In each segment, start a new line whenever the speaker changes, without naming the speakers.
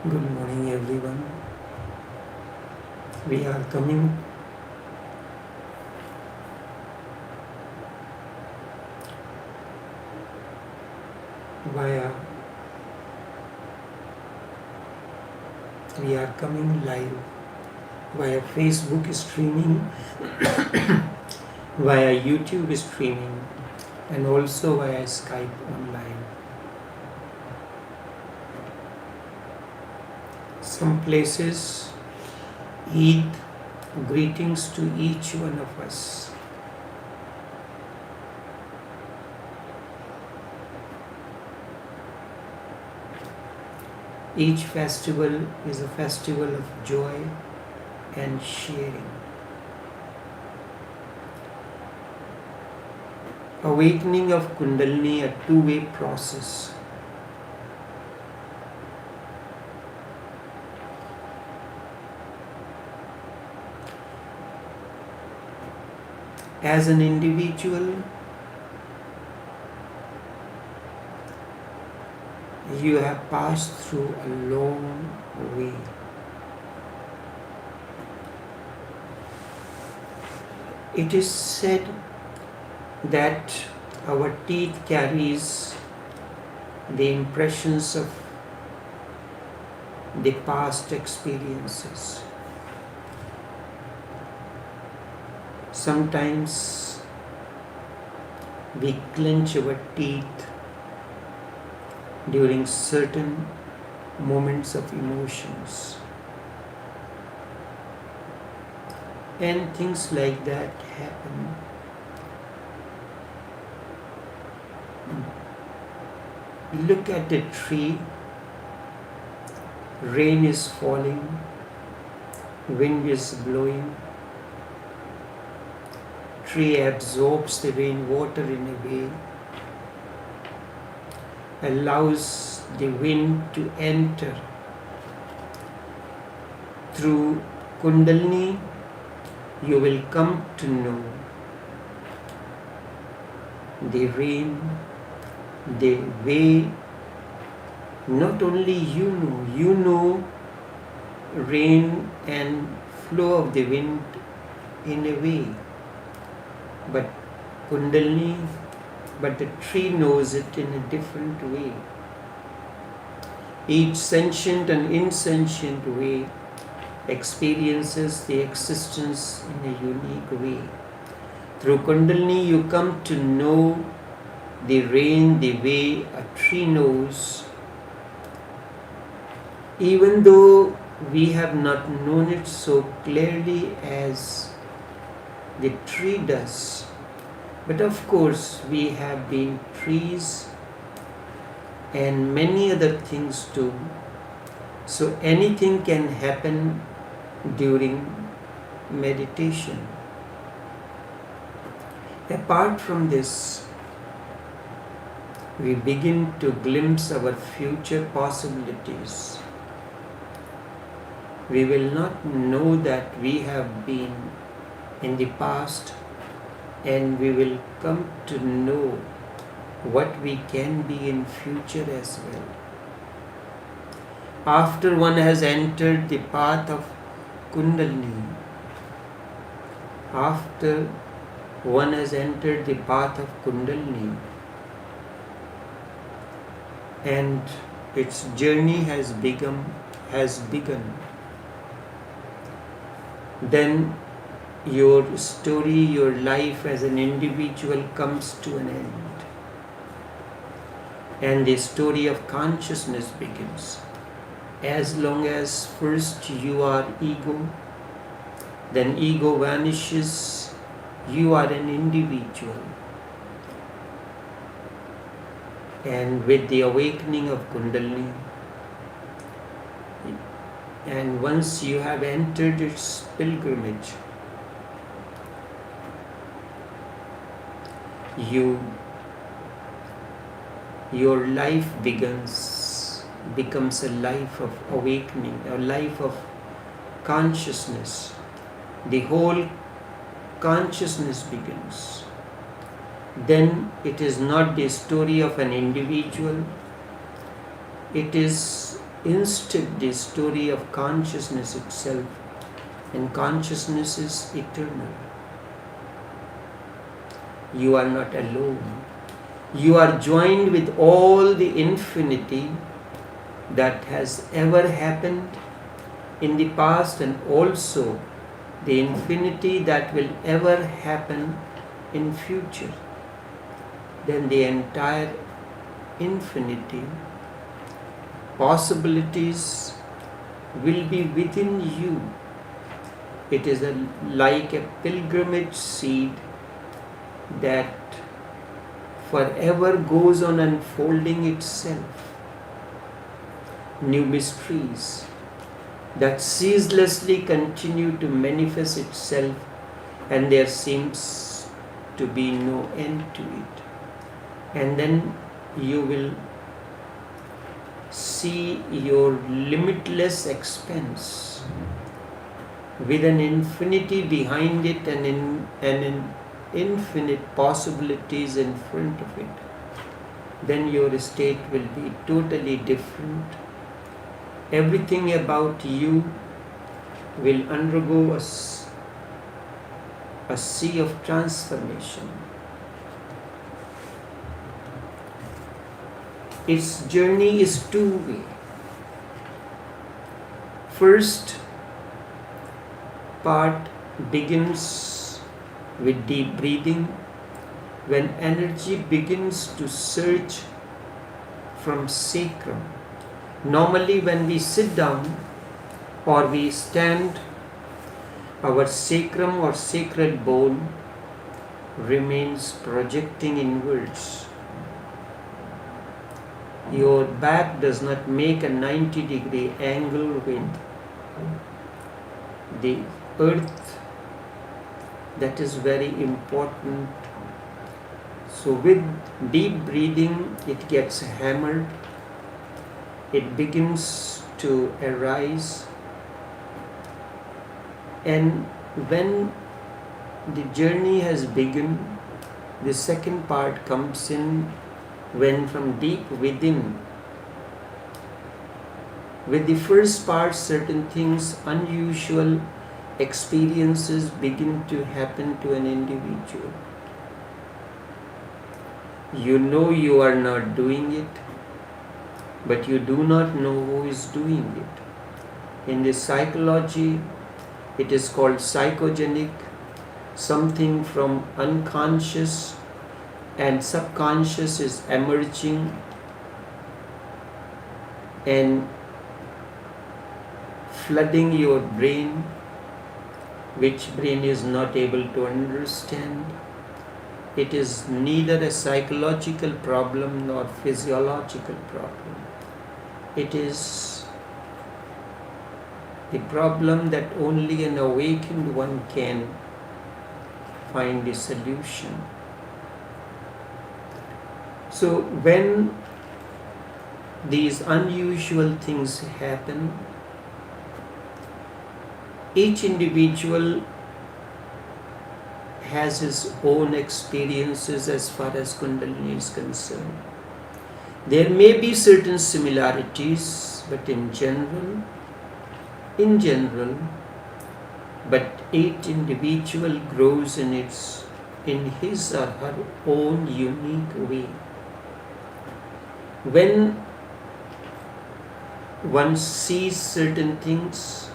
Good morning, everyone. We are coming via, we are coming live via Facebook streaming, via YouTube streaming, and also via Skype online. Some places, Eid, greetings to each one of us. Each festival is a festival of joy and sharing. Awakening of kundalini, a two-way process. As an individual, you have passed through a long way. It is said that our teeth carries the impressions of the past experiences. Sometimes we clench our teeth during certain moments of emotions, and things like that happen. Look at the tree, rain is falling, wind is blowing, tree absorbs the rainwater in a way, allows the wind to enter. Through kundalini, you will come to know the rain, the way not only you know rain and flow of the wind in a way, but kundalini, but the tree knows it in a different way. Each sentient and insentient way experiences the existence in a unique way. Through kundalini, you come to know the rain the way a tree knows, even though we have not known it so clearly as the tree does. But of course, we have been trees and many other things too. So anything can happen during meditation. Apart from this, we begin to glimpse our future possibilities. We will not know that we have been in the past, and we will come to know what we can be in future as well. After one has entered the path of kundalini, after one has entered the path of kundalini, and its journey has begun, then your story, your life as an individual comes to an end, and the story of consciousness begins. As long as first you are ego, then ego vanishes, you are an individual. And with the awakening of kundalini, and once you have entered its pilgrimage, your life becomes a life of awakening, a life of consciousness. The whole consciousness begins. Then it is not the story of an individual, it is instead the story of consciousness itself, and consciousness is eternal. You are not alone. You are joined with all the infinity that has ever happened in the past, and also the infinity that will ever happen in future. Then the entire infinity possibilities will be within you. It is like a pilgrimage seed that forever goes on unfolding itself. New mysteries that ceaselessly continue to manifest itself, and there seems to be no end to it. And then you will see your limitless expanse with an infinity behind it and an infinite possibilities in front of it. Then your state will be totally different. Everything about you will undergo a sea of transformation. Its journey is two-way. First part begins with deep breathing, when energy begins to surge from sacrum. Normally when we sit down or we stand, our sacrum or sacral bone remains projecting inwards. Your back does not make a 90-degree angle when the earth, that is very important. So with deep breathing, it gets hammered, it begins to arise, and when the journey has begun, the second part comes in, when from deep within. With the first part, certain things, unusual experiences begin to happen to an individual. You know you are not doing it, but you do not know who is doing it. In the psychology, it is called psychogenic, something from unconscious and subconscious is emerging and flooding your brain, which brain is not able to understand. It is neither a psychological problem nor physiological problem. It is the problem that only an awakened one can find a solution. So when these unusual things happen, each individual has his own experiences as far as Kundalini is concerned. There may be certain similarities, but in general, but each individual grows in his or her own unique way. When one sees certain things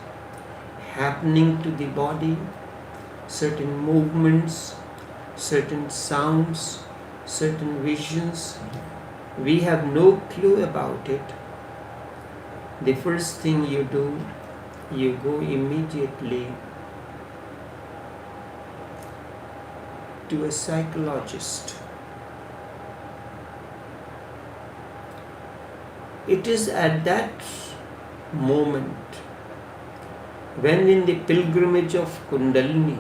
happening to the body, certain movements, certain sounds, certain visions, we have no clue about it. The first thing you do, you go immediately to a psychologist. It is at that moment, when in the pilgrimage of Kundalini,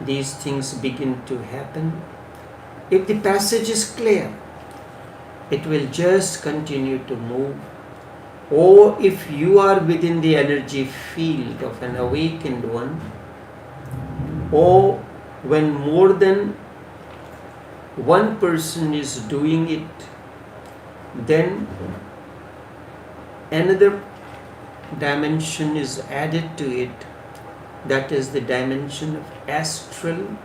these things begin to happen. If the passage is clear, it will just continue to move. Or if you are within the energy field of an awakened one, or when more than one person is doing it, then another dimension is added to it, that is the dimension of astral,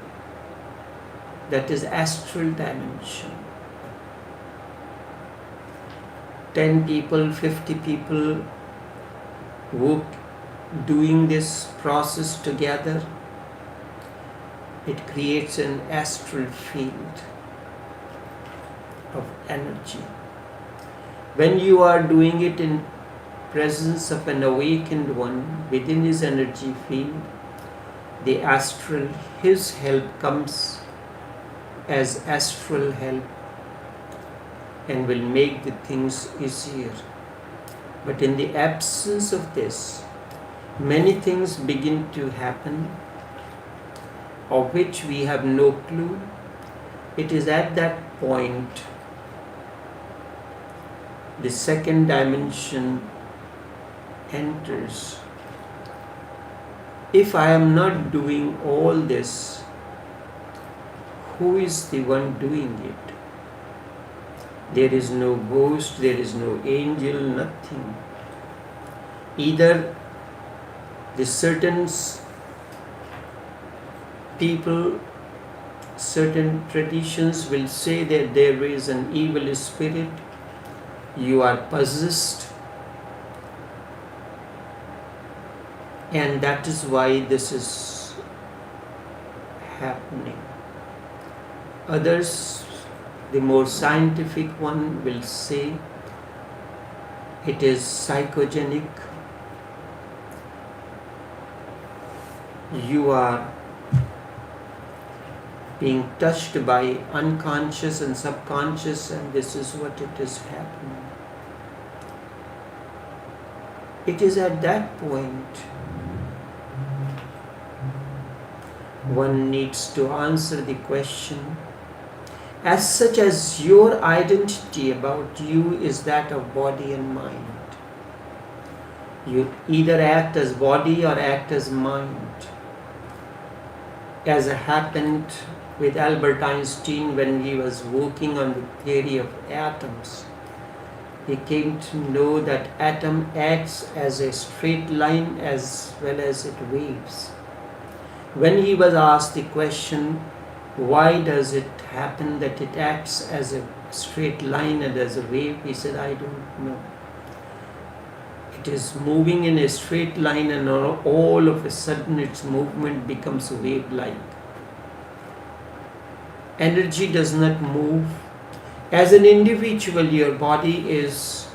that is astral dimension. 10 people, 50 people doing this process together, it creates an astral field of energy. When you are doing it in presence of an awakened one within his energy field, the astral, his help comes as astral help and will make the things easier. But in the absence of this, many things begin to happen of which we have no clue. It is at that point the second dimension enters. If I am not doing all this, who is the one doing it? There is no ghost, there is no angel, nothing. Either the certain people, certain traditions will say that there is an evil spirit, you are possessed, and that is why this is happening. Others, the more scientific one, will say it is psychogenic. You are being touched by unconscious and subconscious, and this is what it is happening. It is at that point one needs to answer the question, as such as your identity about you is that of body and mind. You either act as body or act as mind. As happened with Albert Einstein when he was working on the theory of atoms. He came to know that atom acts as a straight line as well as it waves. When he was asked the question, why does it happen that it acts as a straight line and as a wave, he said, I don't know. It is moving in a straight line and all of a sudden its movement becomes wave-like. Energy does not move. As an individual, your body is,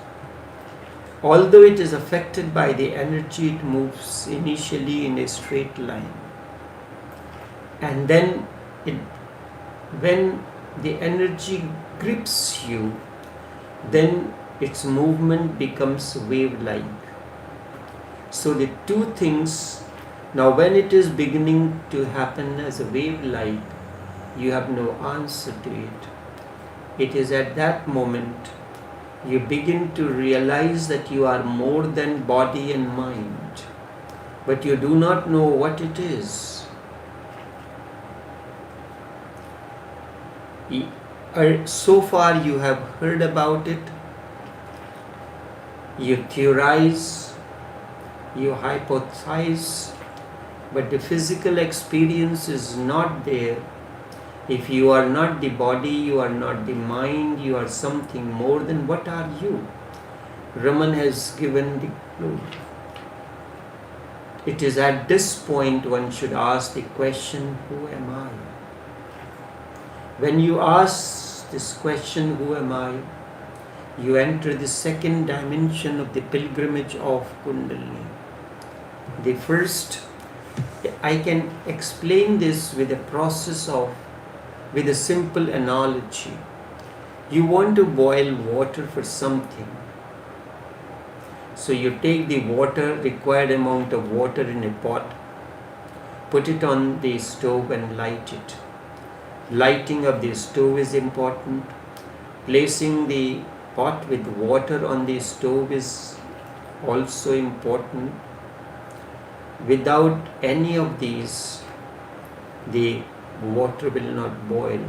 although it is affected by the energy, it moves initially in a straight line. And then when the energy grips you, then its movement becomes wave-like. So the two things, now when it is beginning to happen as a wave-like, you have no answer to it. It is at that moment you begin to realize that you are more than body and mind, but you do not know what it is. So far you have heard about it, you theorize, you hypothesize, but the physical experience is not there. If you are not the body, you are not the mind, you are something more than what are you? Raman has given the clue. It is at this point one should ask the question, who am I? When you ask this question, who am I? You enter the second dimension of the pilgrimage of kundalini. The first, I can explain this with a simple analogy. You want to boil water for something. So you take the required amount of water in a pot, put it on the stove and light it. Lighting of the stove is important. Placing the pot with water on the stove is also important. Without any of these, the water will not boil.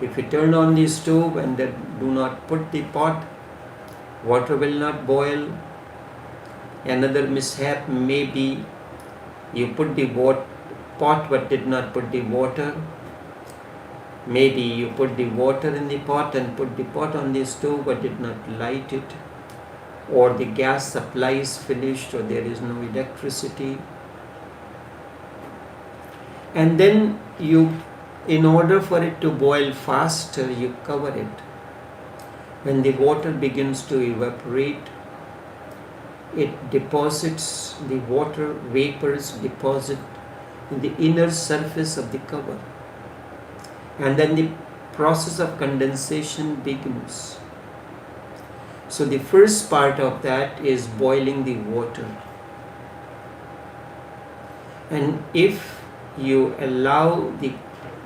If you turn on the stove and then do not put the pot, water will not boil. Another mishap may be you put the pot but did not put the water. Maybe you put the water in the pot and put the pot on the stove but did not light it. Or the gas supply is finished, or there is no electricity. And then in order for it to boil faster, you cover it. When the water begins to evaporate, it deposits, the water vapors deposit in the inner surface of the cover. And then the process of condensation begins. So the first part of that is boiling the water. And if you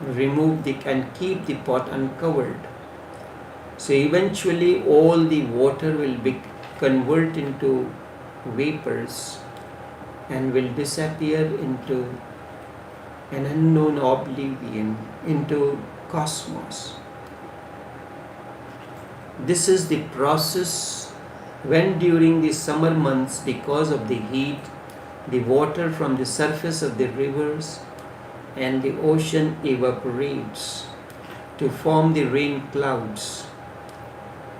remove and keep the pot uncovered, so eventually all the water will convert into vapors and will disappear into an unknown oblivion, into cosmos. This is the process when during the summer months, because of the heat, the water from the surface of the rivers and the ocean evaporates to form the rain clouds.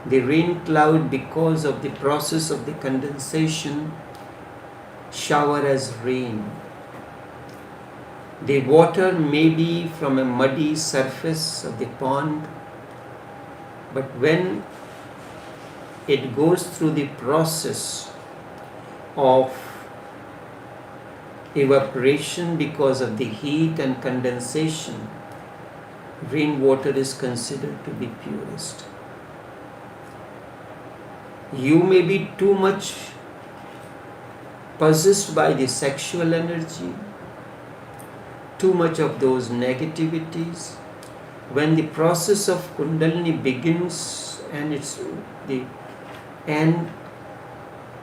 The rain cloud, because of the process of the condensation, shower as rain. The water may be from a muddy surface of the pond, but when it goes through the process of evaporation because of the heat and condensation, rainwater is considered to be purest. You may be too much possessed by the sexual energy, too much of those negativities. When the process of kundalini begins and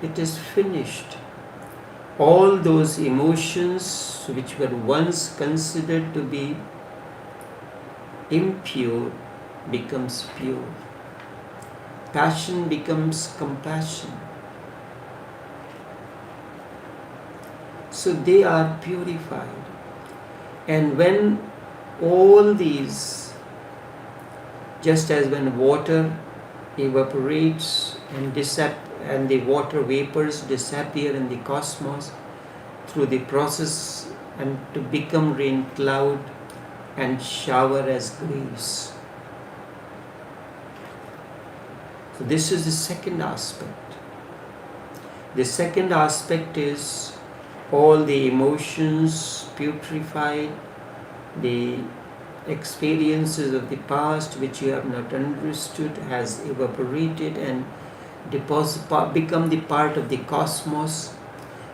it is finished, all those emotions which were once considered to be impure becomes pure. Passion becomes compassion. So they are purified. And when all these, just as when water evaporates and the water vapors disappear in the cosmos through the process and to become rain cloud and shower as grace. So this is the second aspect. The second aspect is all the emotions putrefied, the experiences of the past which you have not understood has evaporated and become the part of the cosmos.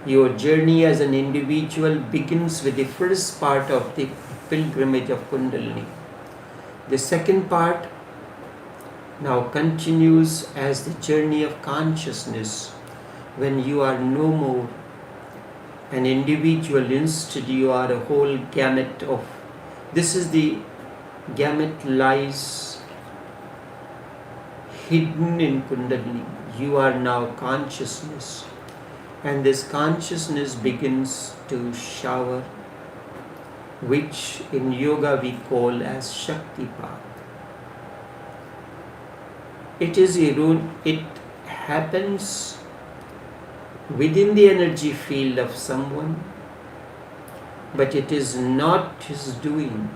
Your journey as an individual begins with the first part of the pilgrimage of Kundalini. The second part now continues as the journey of consciousness, when you are no more an individual, instead you are a whole gamut of, this is the gamut lies hidden in Kundalini. You are now consciousness, and this consciousness begins to shower, which in yoga we call as Shaktipat. It happens within the energy field of someone, but it is not his doing.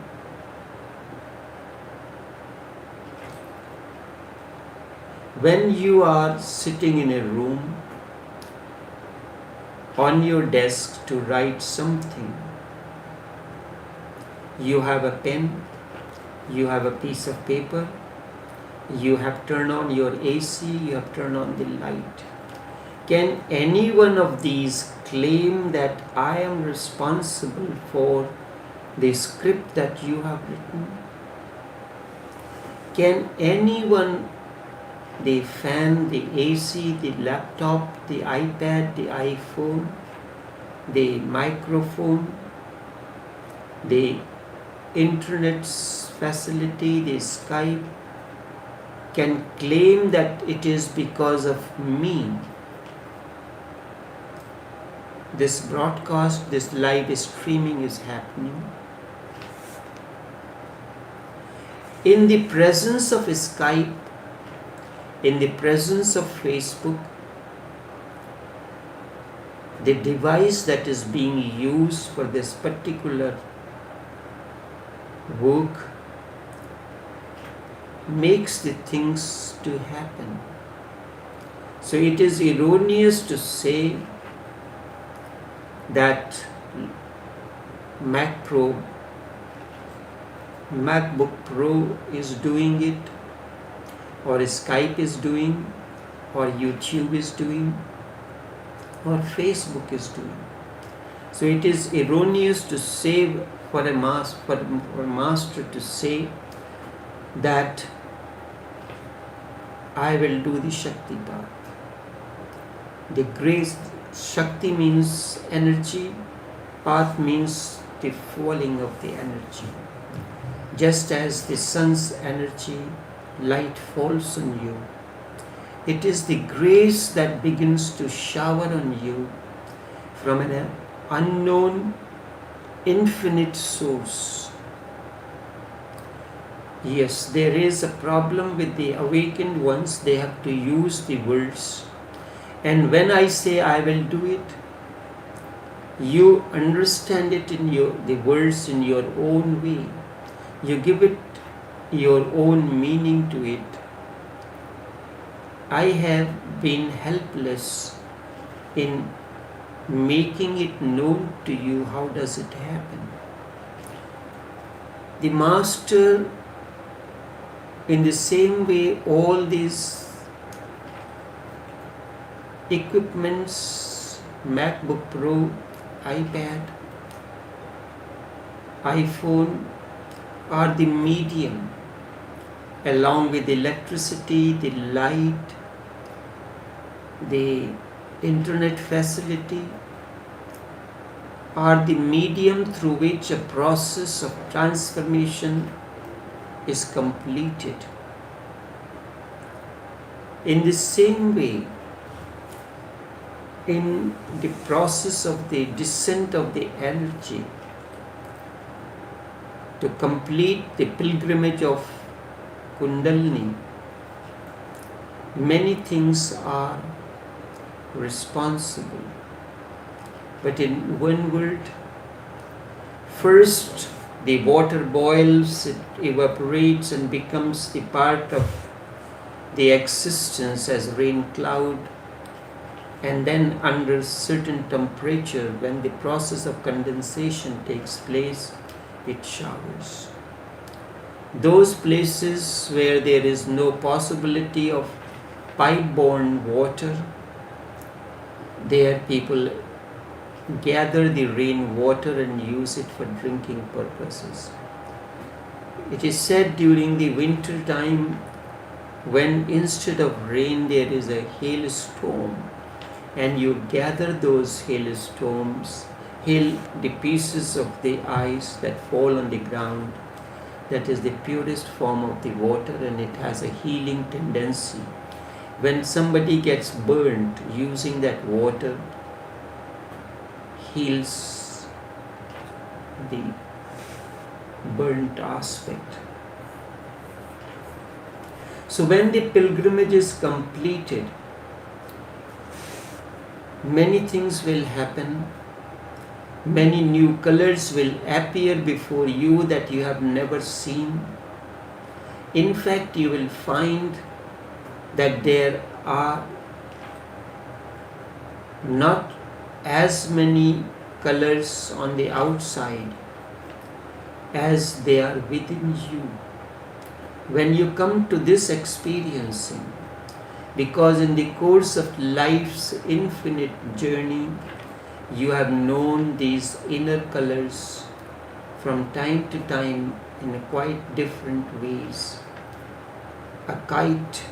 When you are sitting in a room on your desk to write something, you have a pen, you have a piece of paper, you have turned on your AC, you have turned on the light. Can any one of these claim that I am responsible for the script that you have written? Can anyone, the fan, the AC, the laptop, the iPad, the iPhone, the microphone, the internet facility, the Skype, can claim that it is because of me. This broadcast, this live streaming is happening. In the presence of Skype, in the presence of Facebook, the device that is being used for this particular work makes the things to happen. So it is erroneous to say that MacBook Pro is doing it, or Skype is doing, or YouTube is doing, or Facebook is doing. So it is erroneous to say for a master to say that I will do the Shakti path. The grace, Shakti means energy, path means the falling of the energy. Just as the sun's energy, light falls on you, it is the grace that begins to shower on you from an unknown, infinite source. Yes, there is a problem with the awakened ones. They have to use the words. And when I say I will do it, you understand it in the words in your own way. You give it your own meaning to it. I have been helpless in making it known to you. How does it happen? The Master, in the same way, all these equipments, MacBook Pro, iPad, iPhone, are the medium, along with electricity, the light, the internet facility, are the medium through which a process of transformation is completed. In the same way, in the process of the descent of the energy, to complete the pilgrimage of kundalini, many things are responsible. But in one word, first the water boils, it evaporates and becomes the part of the existence as rain cloud, and then under certain temperature, when the process of condensation takes place, it showers. Those places where there is no possibility of pipe-borne water, there people gather the rain water and use it for drinking purposes. It is said during the winter time, when instead of rain there is a hailstorm, and you gather those hailstones, the pieces of the ice that fall on the ground, that is the purest form of the water, and it has a healing tendency. When somebody gets burnt, using that water heals the burnt aspect. So when the pilgrimage is completed, many things will happen. Many new colors will appear before you that you have never seen. In fact, you will find that there are not as many colors on the outside as they are within you. When you come to this experiencing, because in the course of life's infinite journey, you have known these inner colors from time to time in quite different ways. A kite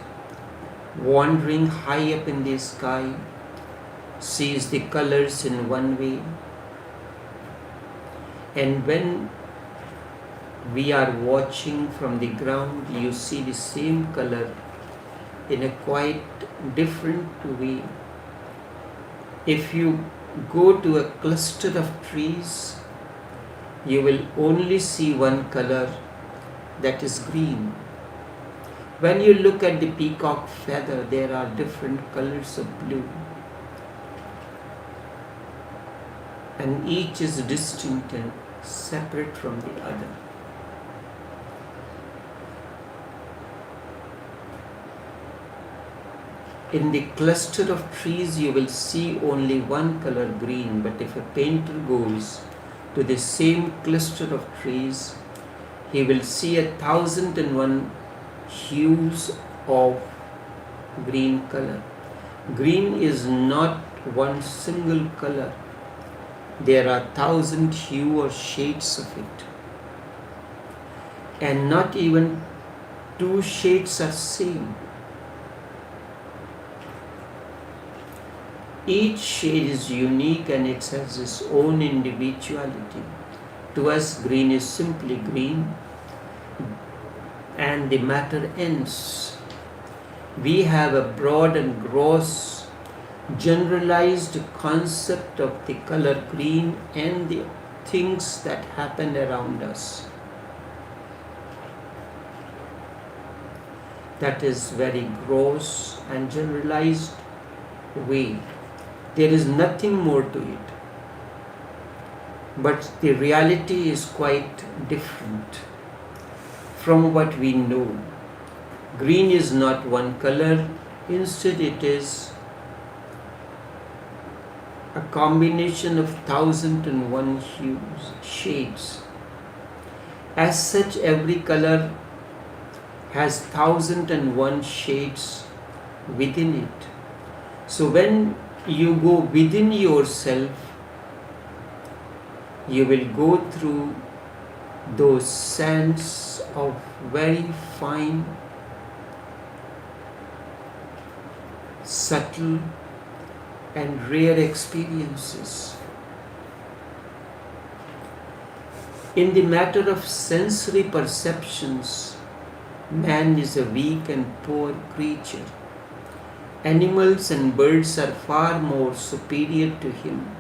wandering high up in the sky sees the colors in one way, and when we are watching from the ground, you see the same color in a quite different way. If you go to a cluster of trees, you will only see one color, that is green. When you look at the peacock feather, there are different colors of blue, and each is distinct and separate from the other. In the cluster of trees, you will see only one color, green, but if a painter goes to the same cluster of trees, he will see 1,001 hues of green color. Green is not one single color. There are 1,000 hues or shades of it. And not even two shades are same. Each shade is unique and it has its own individuality. To us, green is simply green, and the matter ends. We have a broad and gross, generalized concept of the color green and the things that happen around us. That is very gross and generalized way. There is nothing more to it. But the reality is quite different from what we know. Green is not one color, instead it is a combination of 1,001 hues, shades. As such, every color has 1,001 shades within it. So when you go within yourself, you will go through those sands of very fine, subtle and rare experiences. In the matter of sensory perceptions, man is a weak and poor creature. Animals and birds are far more superior to him.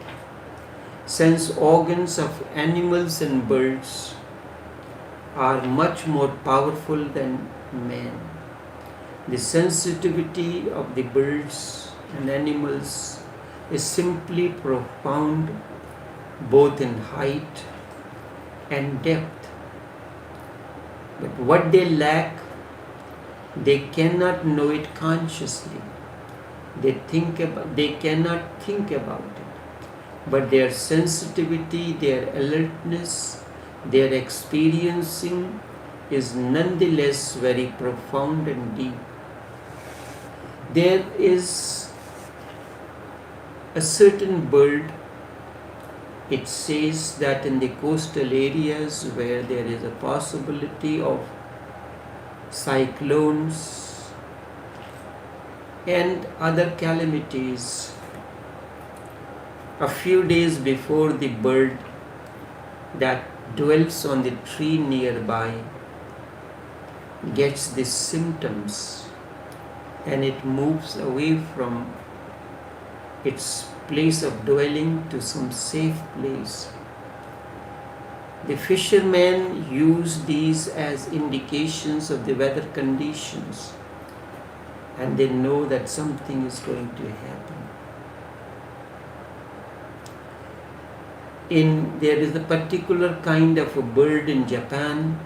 Sense organs of animals and birds are much more powerful than man. The sensitivity of the birds and animals is simply profound, both in height and depth. But what they lack, they cannot know it consciously. They cannot think about it. But their sensitivity, their alertness, their experiencing is nonetheless very profound and deep. There is a certain bird, it says that in the coastal areas where there is a possibility of cyclones and other calamities, a few days before the bird that dwells on the tree nearby gets the symptoms and it moves away from its place of dwelling to some safe place. The fishermen use these as indications of the weather conditions, and they know that something is going to happen. There is a particular kind of a bird in Japan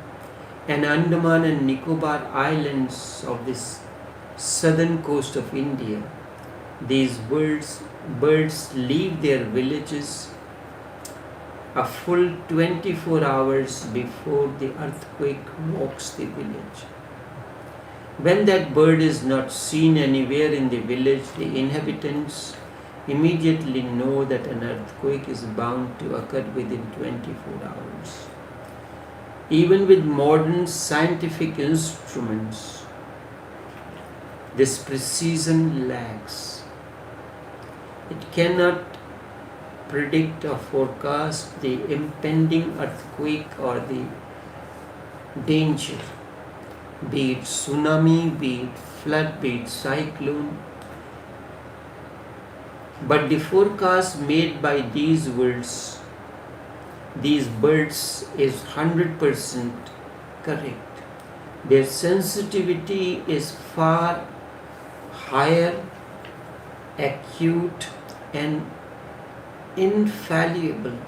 and Andaman and Nicobar Islands of this southern coast of India. These birds leave their villages a full 24 hours before the earthquake rocks the village. When that bird is not seen anywhere in the village, the inhabitants immediately know that an earthquake is bound to occur within 24 hours. Even with modern scientific instruments, this precision lacks. It cannot predict or forecast the impending earthquake or the danger, be it tsunami, be it flood, be it cyclone. But the forecast made by these birds is 100% correct. Their sensitivity is far higher, acute and infallible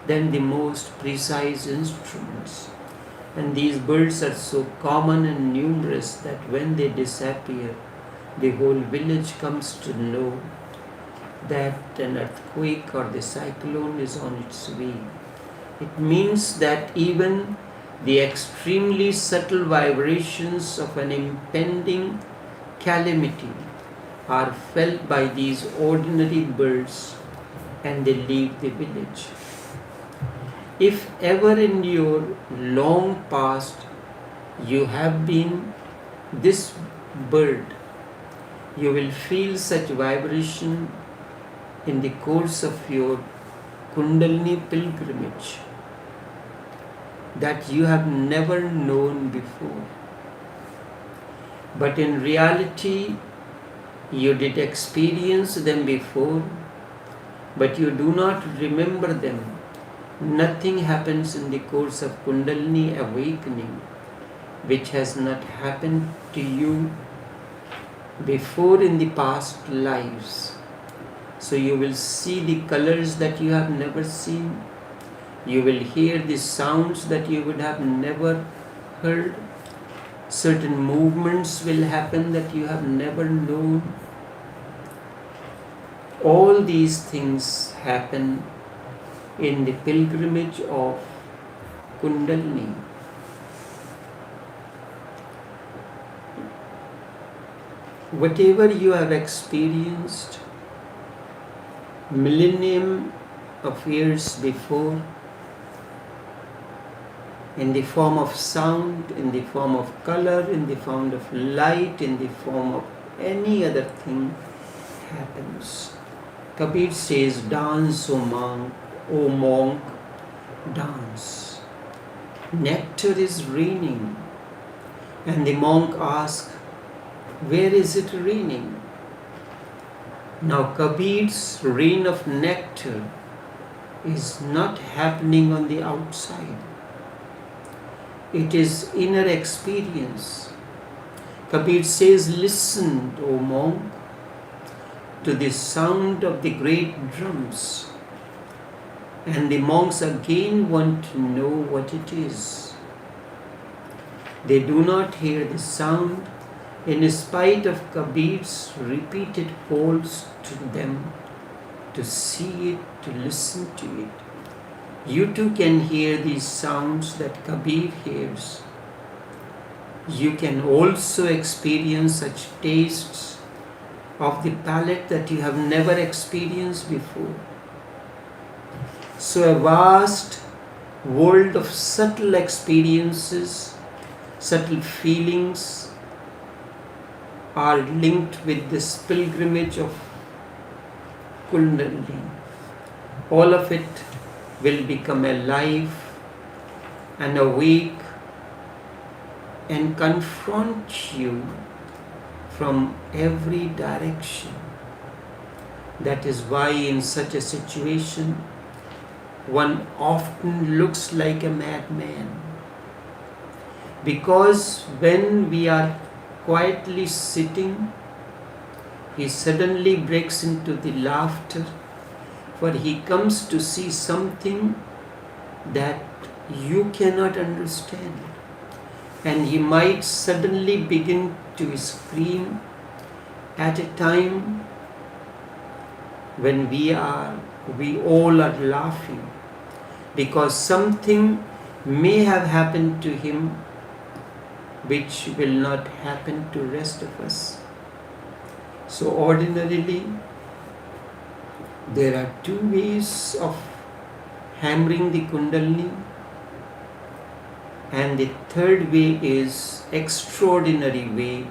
than the most precise instruments. And these birds are so common and numerous that when they disappear, the whole village comes to know that an earthquake or the cyclone is on its way. It means that even the extremely subtle vibrations of an impending calamity are felt by these ordinary birds and they leave the village. If ever in your long past you have been this bird, you will feel such vibration in the course of your kundalini pilgrimage that you have never known before. But in reality, you did experience them before, but you do not remember them. Nothing happens in the course of kundalini awakening which has not happened to you before in the past lives. So you will see the colors that you have never seen. You will hear the sounds that you would have never heard. Certain movements will happen that you have never known. All these things happen in the pilgrimage of kundalini. Whatever you have experienced millennium of years before, in the form of sound, in the form of color, in the form of light, in the form of any other thing, happens. Kabir says, dance, O monk, dance. Nectar is raining. And the monk asks, where is it raining? Now Kabir's rain of nectar is not happening on the outside. It is inner experience. Kabir says, listen, O monk, to the sound of the great drums. And the monks again want to know what it is. They do not hear the sound in spite of Kabir's repeated calls to them to see it, to listen to it. You too can hear these sounds that Kabir hears. You can also experience such tastes of the palate that you have never experienced before. So a vast world of subtle experiences, subtle feelings are linked with this pilgrimage of kundalini. All of it will become alive and awake and confront you from every direction. That is why in such a situation one often looks like a madman. Because when we are quietly sitting, he suddenly breaks into the laughter, for he comes to see something that you cannot understand. And he might suddenly begin to scream at a time when we all are laughing, because something may have happened to him which will not happen to rest of us. So ordinarily, there are two ways of hammering the kundalini, and the third way is extraordinary way.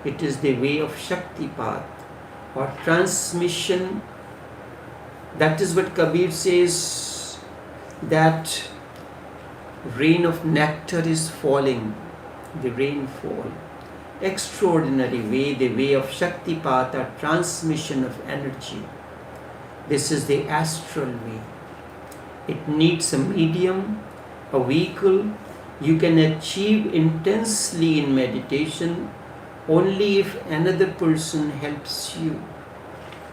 It is the way of Shaktipat or transmission. That is what Kabir says, that rain of nectar is falling, the rainfall. extraordinary way, the way of Shaktipat or transmission of energy. This is the astral way. It needs a medium, a vehicle. You can achieve intensely in meditation only if another person helps you.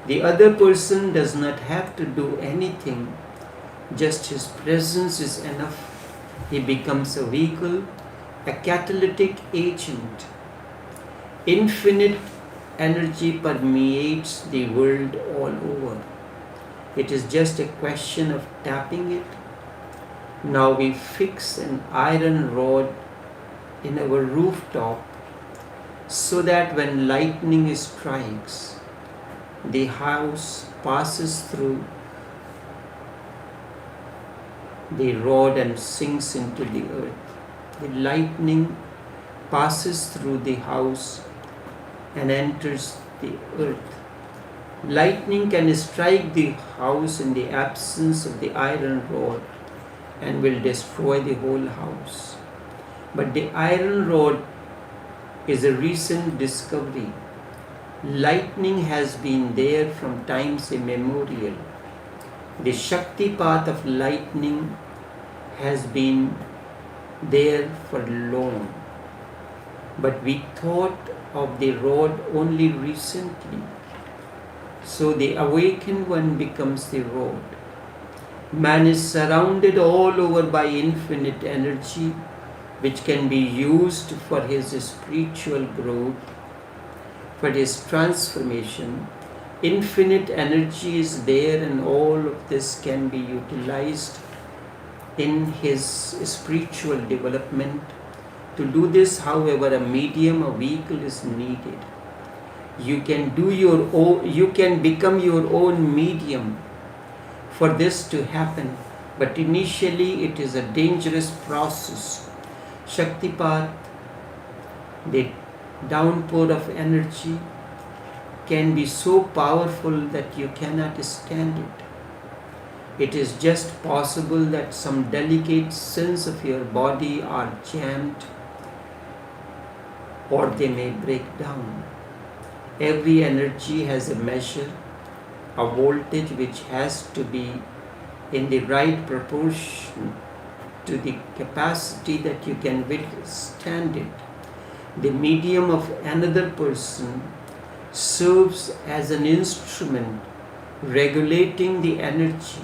The other person does not have to do anything, just his presence is enough. He becomes a vehicle, a catalytic agent. Infinite energy permeates the world all over. It is just a question of tapping it. Now we fix an iron rod in our rooftop so that when lightning strikes, the house passes through the rod and sinks into the earth. The lightning passes through the house and enters the earth. Lightning can strike the house in the absence of the iron rod and will destroy the whole house. But the iron rod is a recent discovery. Lightning has been there from times immemorial. The Shakti path of lightning has been there for long. But we thought of the rod only recently. So the awakened one becomes the rod. Man is surrounded all over by infinite energy, which can be used for his spiritual growth, for his transformation. Infinite energy is there, and all of this can be utilized in his spiritual development. To do this, however, a medium, a vehicle is needed. You can become your own medium for this to happen, but initially it is a dangerous process. Shaktipat, the downpour of energy, can be so powerful that you cannot stand it. It is just possible that some delicate cells of your body are jammed, or they may break down. Every energy has a measure, a voltage which has to be in the right proportion to the capacity that you can withstand it. The medium of another person serves as an instrument regulating the energy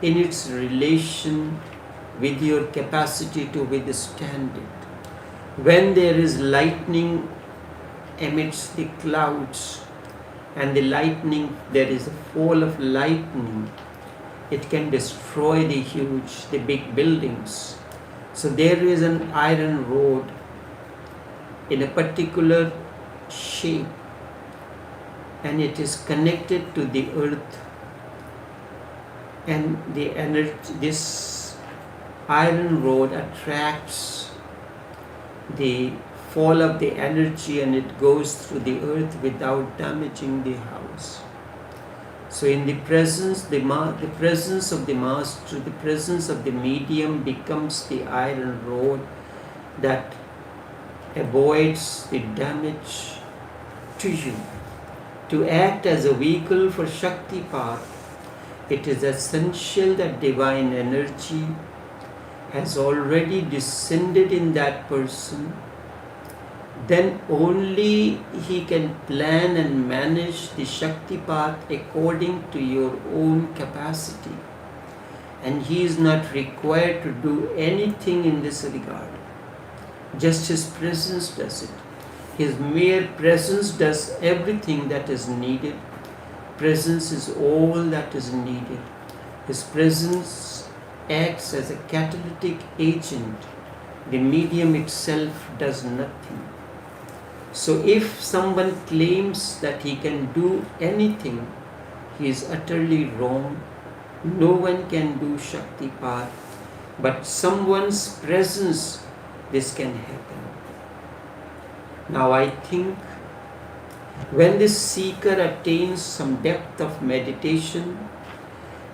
in its relation with your capacity to withstand it. When there is lightning amidst the clouds and there is a fall of lightning, it can destroy the big buildings. So there is an iron rod in a particular shape, and it is connected to the earth, and this iron rod attracts the fall of the energy, and it goes through the earth without damaging the house. So in the presence of the master, the presence of the medium becomes the iron rod that avoids the damage to you. To act as a vehicle for Shakti path, it is essential that divine energy has already descended in that person. Then only he can plan and manage the Shakti path according to your own capacity. And he is not required to do anything in this regard. Just his presence does it. His mere presence does everything that is needed. Presence is all that is needed. His presence acts as a catalytic agent. The medium itself does nothing. So if someone claims that he can do anything, he is utterly wrong. No one can do Shakti path, but someone's presence, this can happen. Now I think when this seeker attains some depth of meditation,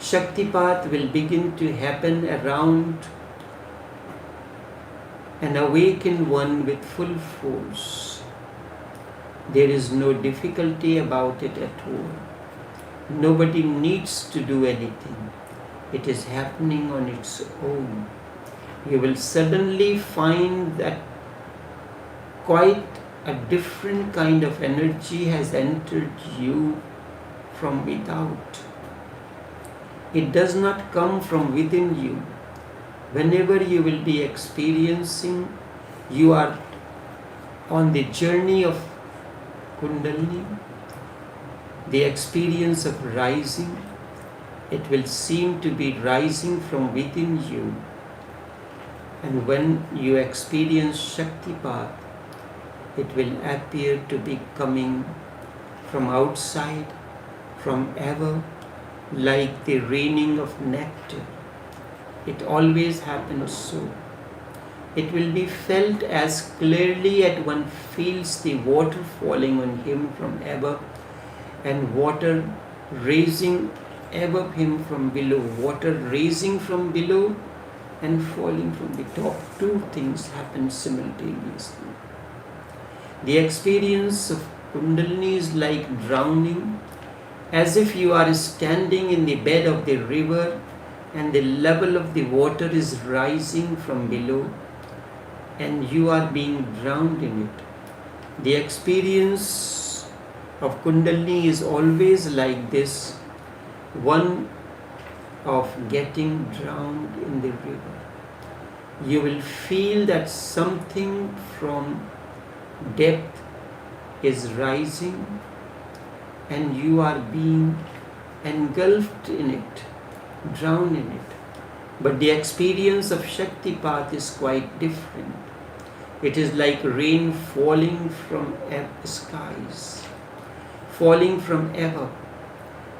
Shakti path will begin to happen around an awakened one with full force. There is no difficulty about it at all. Nobody needs to do anything. It is happening on its own. You will suddenly find that quite a different kind of energy has entered you from without. It does not come from within you. Whenever you will be experiencing, you are on the journey of kundalini, the experience of rising. It will seem to be rising from within you. And when you experience Shaktipat, it will appear to be coming from outside, from ever, like the raining of nectar. It always happens so. It will be felt as clearly as one feels the water falling on him from above and water raising above him from below. Water raising from below and falling from the top. Two things happen simultaneously. The experience of kundalini is like drowning, as if you are standing in the bed of the river and the level of the water is rising from below and you are being drowned in it. The experience of kundalini is always like this, one of getting drowned in the river. You will feel that something from depth is rising and you are being engulfed in it, drowned in it. But the experience of Shaktipat is quite different. It is like rain falling from skies, falling from above.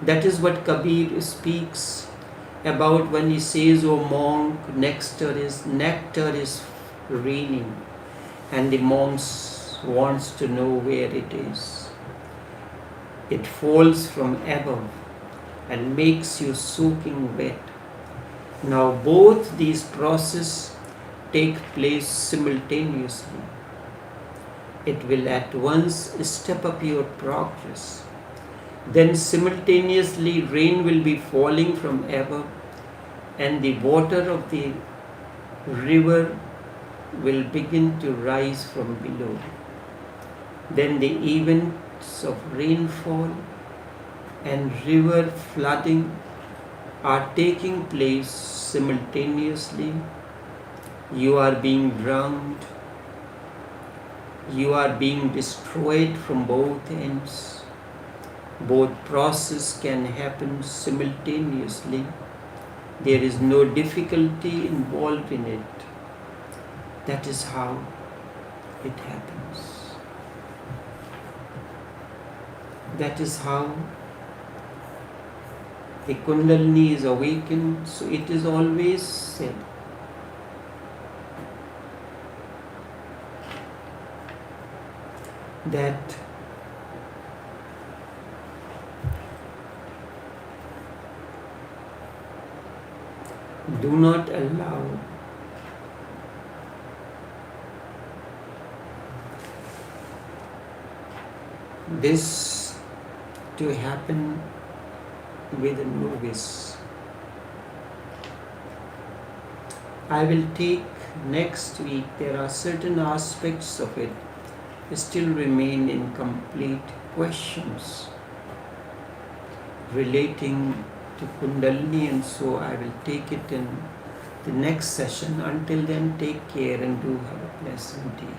That is what Kabir speaks about when he says, "O monk, nectar is raining," and the monks wants to know where it is. It falls from above and makes you soaking wet. Now both these processes take place simultaneously. It will at once step up your progress. Then simultaneously rain will be falling from above and the water of the river will begin to rise from below. Then the events of rainfall and river flooding are taking place simultaneously. You are being drowned. You are being destroyed from both ends. Both processes can happen simultaneously. There is no difficulty involved in it. That is how it happens. That is how the kundalini is awakened. So it is always said that do not allow this to happen with a novice. I will take next week. There are certain aspects of it still remain incomplete, questions relating to kundalini, and so I will take it in the next session. Until then, take care and do have a pleasant day.